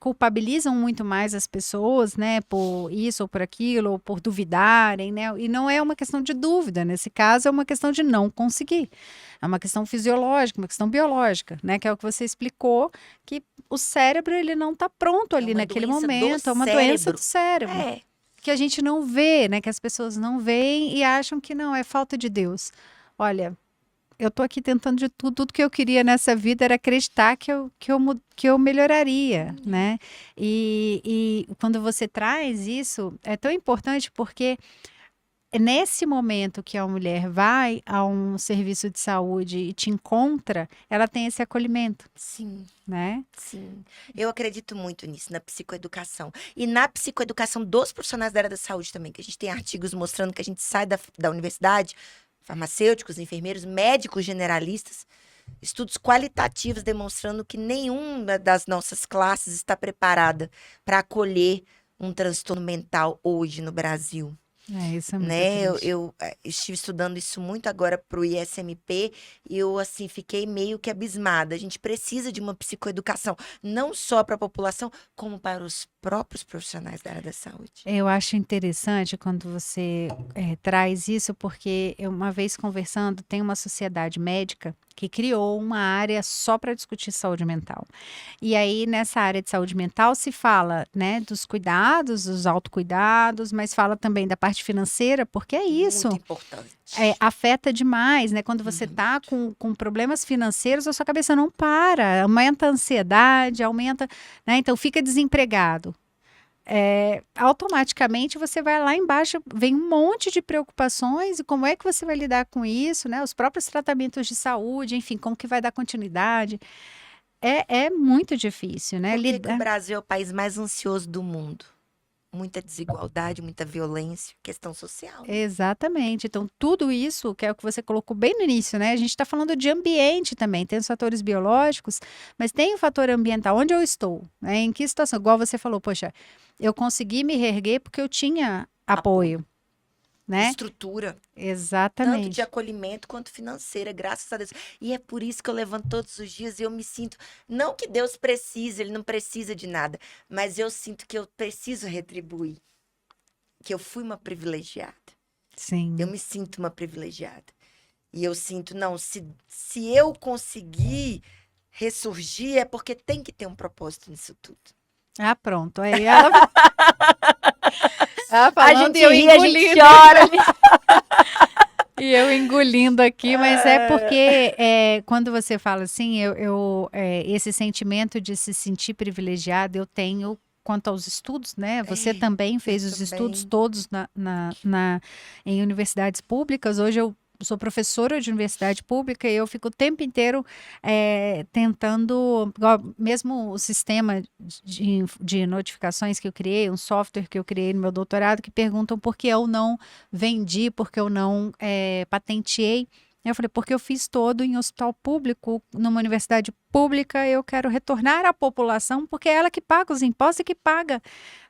culpabilizam muito mais as pessoas, né, por isso ou por aquilo, ou por duvidarem, né? E não é uma questão de dúvida, nesse caso, é uma questão de não conseguir. É uma questão fisiológica, uma questão biológica, né? Que é o que você explicou, que o cérebro ele não está pronto É ali uma naquele doença do momento, é uma doença do cérebro. cérebro, É. que a gente não vê, né? Que as pessoas não veem e acham que não, é falta de Deus. Olha, eu tô aqui tentando de tudo, tudo que eu queria nessa vida era acreditar que eu melhoraria, né? E quando você traz isso, é tão importante porque é nesse momento que a mulher vai a um serviço de saúde e te encontra, ela tem esse acolhimento, Sim. né? Sim, eu acredito muito nisso, na psicoeducação. E na psicoeducação dos profissionais da área da saúde também, que a gente tem artigos mostrando que a gente sai da universidade, farmacêuticos, enfermeiros, médicos generalistas, estudos qualitativos demonstrando que nenhuma das nossas classes está preparada para acolher um transtorno mental hoje no Brasil. É, isso é muito Né? triste. Eu estive estudando isso muito agora para o ISMP e eu, assim, fiquei meio que abismada. A gente precisa de uma psicoeducação, não só para a população, como para os próprios profissionais da área da saúde. Eu acho interessante quando você traz isso, porque eu, uma vez conversando, tem uma sociedade médica que criou uma área só para discutir saúde mental. E aí, nessa área de saúde mental, se fala, né, dos cuidados, dos autocuidados, mas fala também da parte financeira, porque é isso. Muito importante. Afeta demais, né? Quando você tá com problemas financeiros, a sua cabeça não para, aumenta a ansiedade, aumenta, né? Então fica desempregado. Automaticamente você vai lá embaixo, vem um monte de preocupações e como é que você vai lidar com isso, né? Os próprios tratamentos de saúde, enfim, como que vai dar continuidade. É muito difícil, né? Por que que o Lidar. Brasil é o país mais ansioso do mundo? Muita desigualdade, muita violência, questão social. Exatamente. Então, tudo isso, que é o que você colocou bem no início, né? A gente está falando de ambiente também, tem os fatores biológicos, mas tem o fator ambiental, onde eu estou, né? Em que situação? Igual você falou, poxa, eu consegui me reerguer porque eu tinha apoio, né? Estrutura, tanto de Exatamente. acolhimento quanto financeira, graças a Deus. E é por isso que eu levanto todos os dias e eu me sinto, não que Deus precise, ele não precisa de nada, mas eu sinto que eu preciso retribuir, que eu fui uma privilegiada. Eu Sim. me sinto uma privilegiada. E eu sinto, não, se eu conseguir ressurgir, é porque tem que ter um propósito nisso tudo. Ah, pronto. Aí ela, ela A falando gente e eu ri, a gente engolindo. chora. E eu engolindo aqui, mas é porque quando você fala assim, esse sentimento de se sentir privilegiado, eu tenho quanto aos estudos, né? Você também fez os estudos também. todos em universidades públicas. Hoje eu sou professora de universidade pública e eu fico o tempo inteiro tentando, igual, mesmo o sistema de notificações que eu criei, um software que eu criei no meu doutorado, que perguntam por que eu não vendi, porque eu não patenteei. Eu falei, porque eu fiz todo em hospital público, numa universidade pública, eu quero retornar à população, porque é ela que paga os impostos e que paga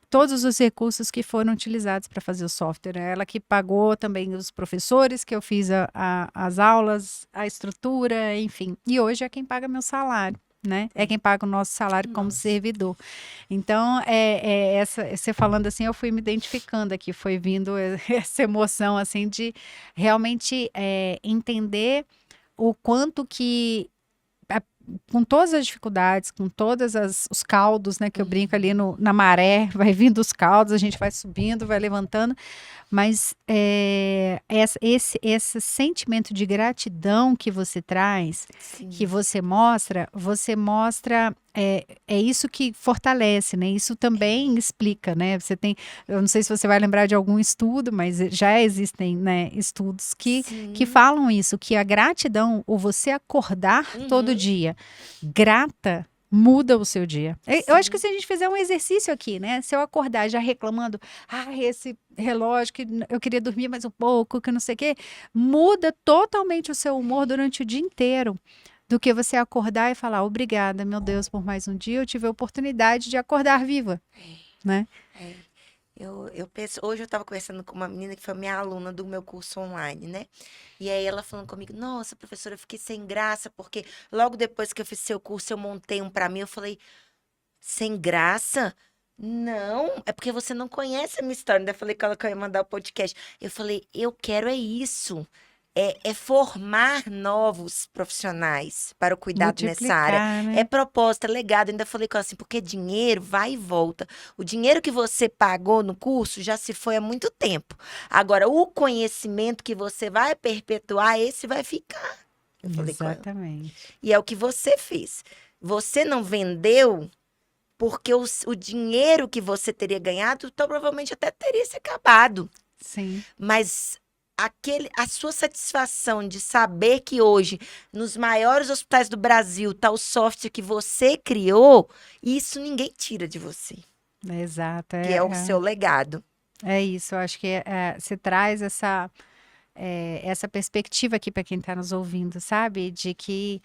todos os recursos que foram utilizados para fazer o software. É ela que pagou também os professores que eu fiz as aulas, a estrutura, enfim. E hoje é quem paga meu salário. Né? É quem paga o nosso salário como servidor. Então, você falando assim, eu fui me identificando aqui, foi vindo essa emoção assim de realmente entender o quanto que com todas as dificuldades, com todos os caldos, né, que eu brinco ali na maré, vai vindo os caldos, a gente vai subindo, vai levantando, mas esse sentimento de gratidão que você traz, Sim. que você mostra, é isso que fortalece, né? Isso também explica, né? Eu não sei se você vai lembrar de algum estudo, mas já existem, né, estudos que falam isso, que a gratidão, o você acordar todo dia grata, muda o seu dia. Eu acho que se a gente fizer um exercício aqui, né? Se eu acordar já reclamando, esse relógio que eu queria dormir mais um pouco, que não sei o quê, muda totalmente o seu humor durante o dia inteiro. Do que você acordar e falar, obrigada, meu Deus, por mais um dia, eu tive a oportunidade de acordar viva, né? Eu penso, hoje eu estava conversando com uma menina que foi minha aluna do meu curso online, né? E aí ela falando comigo, nossa, professora, eu fiquei sem graça, porque logo depois que eu fiz seu curso, eu montei um para mim, eu falei, sem graça? Não, é porque você não conhece a minha história. Ainda falei com ela que eu ia mandar o podcast. Eu falei, eu quero isso. É formar novos profissionais para o cuidado nessa área. Multiplicar, É né? propósito, é legado. Ainda falei com ela assim, porque dinheiro vai e volta. O dinheiro que você pagou no curso já se foi há muito tempo. Agora, o conhecimento que você vai perpetuar, esse vai ficar. Eu falei com ela. Exatamente. E é o que você fez. Você não vendeu porque o dinheiro que você teria ganhado, então, provavelmente até teria se acabado. Sim, Mas a sua satisfação de saber que hoje, nos maiores hospitais do Brasil, está o software que você criou, isso ninguém tira de você, exato. que é o seu legado. É isso. Eu acho que você traz essa perspectiva aqui para quem está nos ouvindo, sabe? De que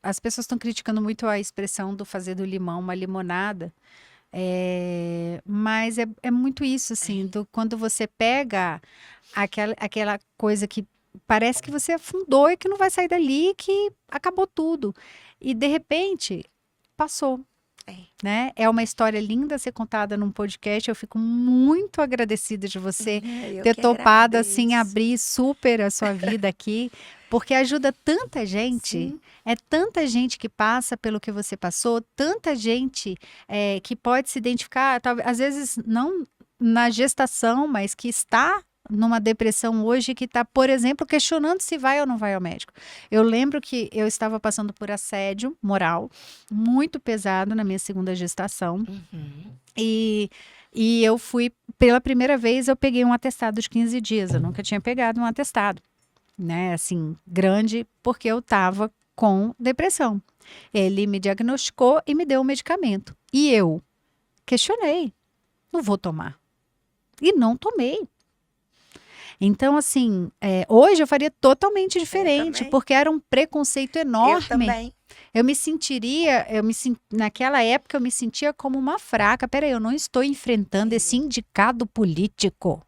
as pessoas estão criticando muito a expressão do fazer do limão uma limonada. Mas é muito isso, assim, quando você pega aquela coisa que parece que você afundou e que não vai sair dali, que acabou tudo. E de repente, passou. É. Né? É uma história linda a ser contada num podcast. Eu fico muito agradecida de você Eu ter que topado assim agradeço. abrir super a sua vida aqui, porque ajuda tanta gente. Sim. É tanta gente que passa pelo que você passou, tanta gente que pode se identificar, talvez, às vezes não na gestação, mas que está numa depressão hoje, que está, por exemplo, questionando se vai ou não vai ao médico. Eu lembro que eu estava passando por assédio moral muito pesado na minha segunda gestação. Uhum. E eu fui, pela primeira vez, eu peguei um atestado de 15 dias. Eu nunca tinha pegado um atestado, né, assim, grande, porque eu estava com depressão. Ele me diagnosticou e me deu um medicamento. E eu questionei, não vou tomar. E não tomei. Então, assim, hoje eu faria totalmente diferente, também. porque era um preconceito Eu enorme. também. Eu me sentiria, naquela época eu me sentia como uma fraca. Peraí, eu não estou enfrentando esse indicado político.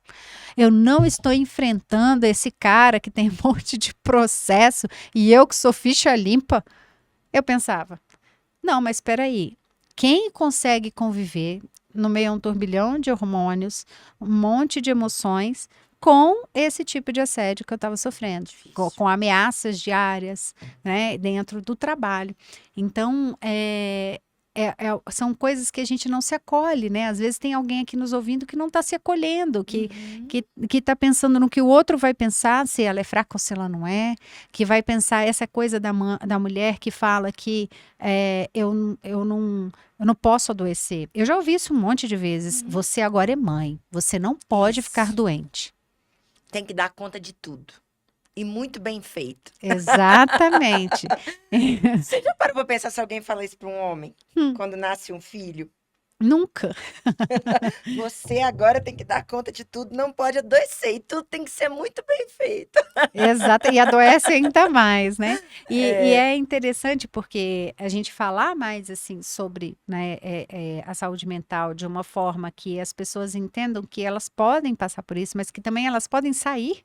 Eu não estou enfrentando esse cara que tem um monte de processo e eu que sou ficha limpa. Eu pensava, não, mas espera aí. Quem consegue conviver no meio de um turbilhão de hormônios, um monte de emoções, com esse tipo de assédio que eu estava sofrendo, com ameaças diárias, né, dentro do trabalho. Então, são coisas que a gente não se acolhe, né? Às vezes tem alguém aqui nos ouvindo que não está se acolhendo, que está pensando no que o outro vai pensar, se ela é fraca ou se ela não é, que vai pensar essa coisa da mulher que fala que eu não posso adoecer. Eu já ouvi isso um monte de vezes. Você agora é mãe, você não pode ficar doente. Tem que dar conta de tudo. E muito bem feito. Exatamente. Você já parou pra pensar se alguém fala isso pra um homem? Quando nasce um filho? Nunca. Você agora tem que dar conta de tudo, não pode adoecer. E tudo tem que ser muito bem feito. Exato, e adoece ainda mais, né? E é interessante porque a gente falar mais assim sobre, né, a saúde mental de uma forma que as pessoas entendam que elas podem passar por isso, mas que também elas podem sair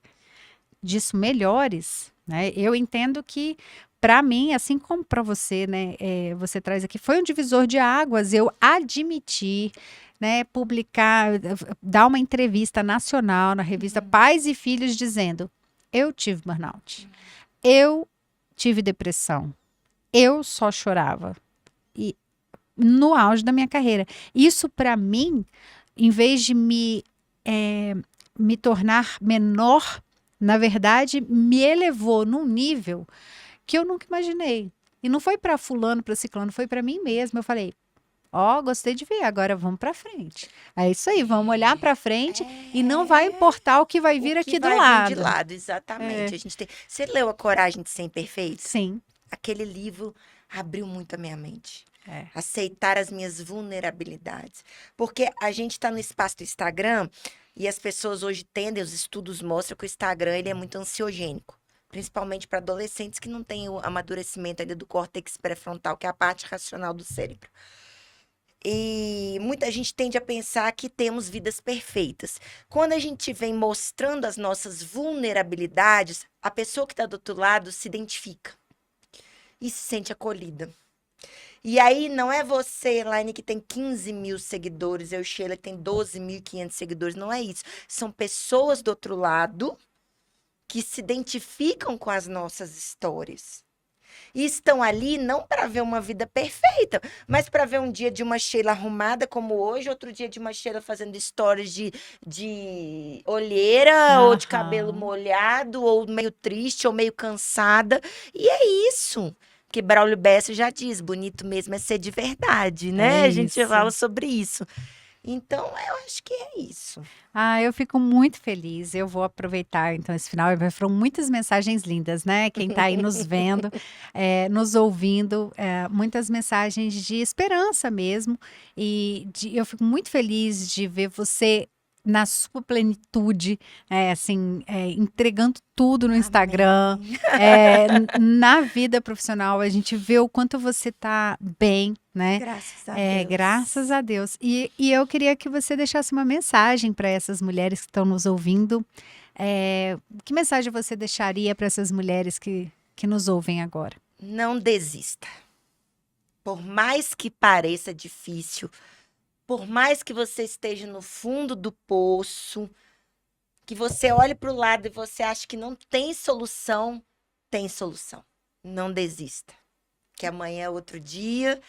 disso melhores, né? Eu entendo que para mim, assim como para você, né, você traz aqui, foi um divisor de águas. Eu admitir, né, publicar, dar uma entrevista nacional na revista Pais e Filhos dizendo: eu tive burnout, eu tive depressão, eu só chorava. E no auge da minha carreira. Isso para mim, em vez de me tornar menor, na verdade, me elevou num nível que eu nunca imaginei. E não foi para fulano, para ciclano, foi para mim mesma. Eu falei, gostei de ver, agora vamos para frente. É isso aí, vamos olhar para frente e não vai importar o que vai vir aqui do lado. Vir de lado, exatamente. A gente tem... Você leu A Coragem de Ser Imperfeito? Sim. Aquele livro abriu muito a minha mente. Aceitar as minhas vulnerabilidades. Porque a gente está no espaço do Instagram e as pessoas hoje tendem, os estudos mostram que o Instagram ele é muito ansiogênico. Principalmente para adolescentes que não têm o amadurecimento ainda do córtex pré-frontal, que é a parte racional do cérebro. E muita gente tende a pensar que temos vidas perfeitas. Quando a gente vem mostrando as nossas vulnerabilidades, a pessoa que está do outro lado se identifica e se sente acolhida. E aí, não é você, Elaine, que tem 15 mil seguidores, eu, Sheila, que tem 12.500 seguidores, não é isso. São pessoas do outro lado que se identificam com as nossas histórias. E estão ali não para ver uma vida perfeita, mas para ver um dia de uma Sheila arrumada como hoje, outro dia de uma Sheila fazendo stories de olheira, ou de cabelo Aham. molhado, ou meio triste, ou meio cansada. E é isso que Braulio Bessa já diz, bonito mesmo é ser de verdade, É né? A gente fala isso. sobre isso. Então, eu acho que é isso. Ah, eu fico muito feliz. Eu vou aproveitar então esse final. Foram muitas mensagens lindas, né? Quem está aí nos vendo, nos ouvindo, muitas mensagens de esperança mesmo. Eu fico muito feliz de ver você na sua plenitude, assim, entregando tudo no Instagram, Amém. na vida profissional. A gente vê o quanto você está bem, né? Graças a Deus. Graças a Deus. E eu queria que você deixasse uma mensagem para essas mulheres que estão nos ouvindo. Que mensagem você deixaria para essas mulheres que nos ouvem agora? Não desista. Por mais que pareça difícil, por mais que você esteja no fundo do poço, que você olhe para o lado e você acha que não tem solução, tem solução. Não desista. Que amanhã é outro dia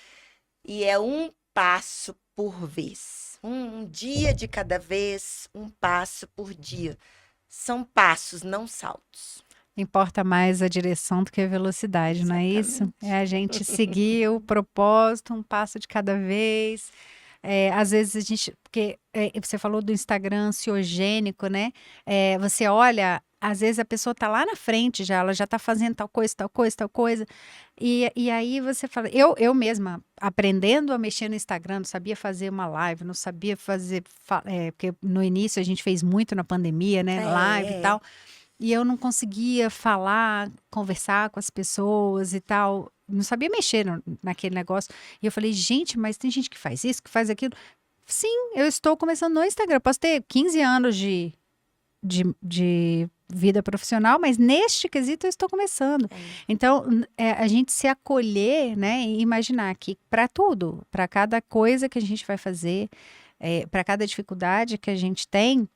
e é um passo por vez. Um dia de cada vez, um passo por dia. São passos, não saltos. Importa mais a direção do que a velocidade, não é isso? Exatamente. É a gente seguir o propósito, um passo de cada vez. Às vezes a gente, porque você falou do Instagram ansiogênico, né? Você olha, às vezes a pessoa tá lá na frente já, ela já tá fazendo tal coisa, tal coisa, tal coisa. E aí você fala, eu mesma aprendendo a mexer no Instagram, não sabia fazer uma live, não sabia fazer, porque no início a gente fez muito na pandemia, né? Live e tal. E eu não conseguia falar, conversar com as pessoas e tal. Não sabia mexer naquele negócio. E eu falei, gente, mas tem gente que faz isso, que faz aquilo. Sim, eu estou começando no Instagram. Posso ter 15 anos de vida profissional, mas neste quesito eu estou começando. Então, a gente se acolher, né? E imaginar que para tudo, para cada coisa que a gente vai fazer, para cada dificuldade que a gente tem,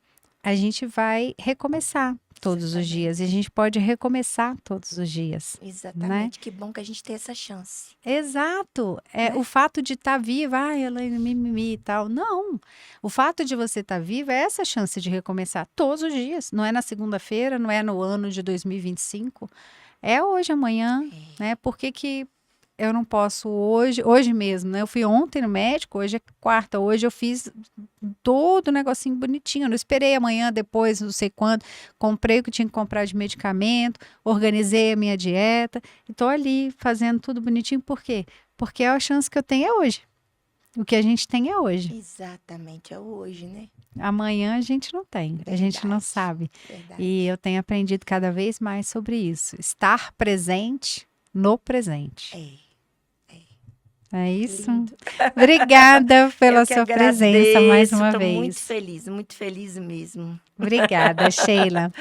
a gente vai recomeçar todos os dias. E a gente pode recomeçar todos os dias, né? Exatamente. Que bom que a gente tem essa chance. Exato. Né? O fato de estar viva, ela mimimi e tal. Não. O fato de você estar viva é essa chance de recomeçar todos os dias. Não é na segunda-feira, não é no ano de 2025. É hoje, amanhã, né? Por que eu não posso hoje mesmo, né? Eu fui ontem no médico, hoje é quarta, hoje eu fiz todo o negocinho bonitinho, eu não esperei amanhã, depois, não sei quando, comprei o que tinha que comprar de medicamento, organizei a minha dieta, e tô ali fazendo tudo bonitinho, por quê? Porque a chance que eu tenho é hoje, o que a gente tem é hoje. Exatamente, é hoje, né? Amanhã a gente não tem, a gente não sabe. Verdade. E eu tenho aprendido cada vez mais sobre isso, estar presente no presente. É isso. Lindo. Obrigada pela Eu que sua presença mais agradeço, uma tô vez. muito feliz mesmo. Obrigada, Sheila.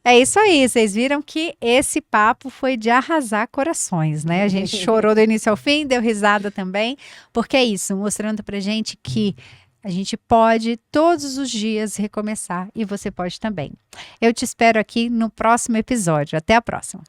É isso aí, vocês viram que esse papo foi de arrasar corações, né? A gente chorou do início ao fim, deu risada também, porque é isso, mostrando pra gente que a gente pode todos os dias recomeçar e você pode também. Eu te espero aqui no próximo episódio. Até a próxima.